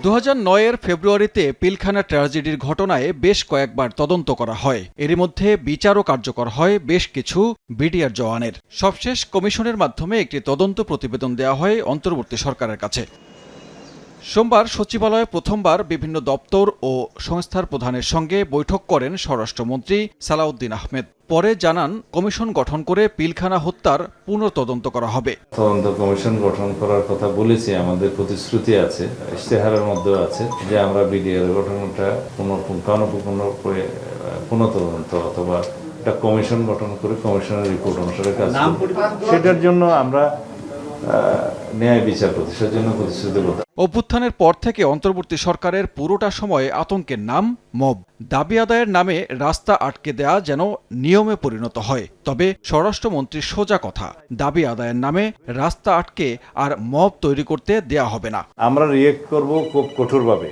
2009 ফেব্রুয়ারিতে পিলখানা ট্র্যাজেডির ঘটনায় বেশ কয়েকবার তদন্ত করা হয়। এরই মধ্যে বিচারও কার্যকর হয় বেশ কিছু বিডিআর জওয়ানের। সবশেষ কমিশনের মাধ্যমে একটি তদন্ত প্রতিবেদন দেওয়া হয় অন্তর্বর্তী সরকারের কাছে। সোমবার সচিবালয়ে প্রথমবার বিভিন্ন দপ্তর ও সংস্থার প্রধানের সঙ্গে বৈঠক করেন স্বরাষ্ট্রমন্ত্রী সালাউদ্দিন আহমেদ। পরে জানান, কমিশন গঠন করে পিলখানা হত্যার পুনঃতদন্ত করা হবে। তদন্ত কমিশন গঠন করার কথা বলেছি, আমাদের প্রতিশ্রুতি আছে, ইশতেহারের মধ্যেও আছে যে আমরা বিডিআর গঠনটা পুনঃতদন্ত অথবা একটা কমিশন গঠন করে কমিশনের রিপোর্ট অনুসারে কাজ করব। সেটার জন্য আমরা ন্যায় বিচার প্রতিষ্ঠার জন্য প্রতিশ্রুতিবদ্ধ। অভ্যুত্থানের পর থেকে অন্তর্বর্তী সরকারের পুরোটা সময় আতঙ্কের নাম মব। দাবি আদায়ের নামে রাস্তা আটকে দেয়া যেন নিয়মে পরিণত হয়। তবে স্বরাষ্ট্রমন্ত্রীর সোজা কথা, দাবি আদায়ের নামে রাস্তা আটকে আর মব তৈরি করতে দেয়া হবে না। আমরা রিয়েক্ট করব খুব কঠোরভাবে।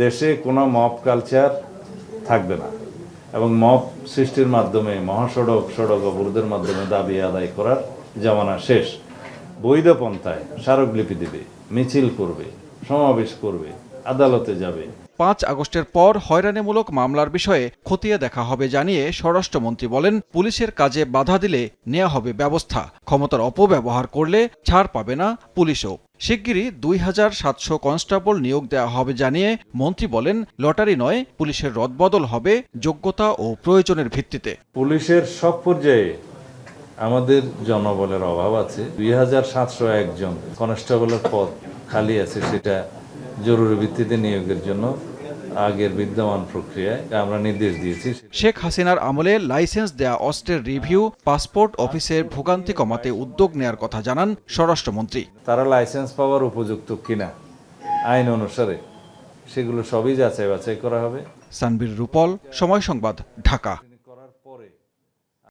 দেশে কোনো মব কালচার থাকবে না এবং মব সৃষ্টির মাধ্যমে সড়ক অবরোধের মাধ্যমে দাবি আদায় করার জামানা শেষ। বৈধ পন্থায় স্মারকলিপি দেবে, মিছিল করবে, সমাবেশ করবে, আদালতে যাবে। 5 আগস্টের পর হয়রানিমূলক মামলার বিষয়ে খতিয়ে দেখা হবে জানিয়ে স্বরাষ্ট্রমন্ত্রী বলেন, পুলিশের কাজে বাধা দিলে নেওয়া হবে ব্যবস্থা। ক্ষমতার অপব্যবহার করলে ছাড় পাবে না পুলিশও। শিগগিরই 2700 কনস্টেবল নিয়োগ দেওয়া হবে জানিয়ে মন্ত্রী বলেন, লটারি নয়, পুলিশের রদবদল হবে যোগ্যতা ও প্রয়োজনের ভিত্তিতে। পুলিশের সব পর্যায়ে আমাদের জনবলের অভাব আছে। 2701 জন কনস্টেবলের পদ খালি আছে, সেটা জরুরি ভিত্তিতে নিয়োগের জন্য আগের বিদ্যমান প্রক্রিয়ায় আমরা নির্দেশ দিয়েছি। শেখ হাসিনার আমলে লাইসেন্স দেয়া অস্ত্রের রিভিউ, পাসপোর্ট অফিসের ভোগান্তি কমাতে উদ্যোগ নেয়ার কথা জানান স্বরাষ্ট্রমন্ত্রী। তারা লাইসেন্স পাওয়ার উপযুক্ত কিনা আইন অনুসারে সেগুলো সবই যাচাই বাছাই করা হবে। সানবীর রুপল, সময় সংবাদ, ঢাকা।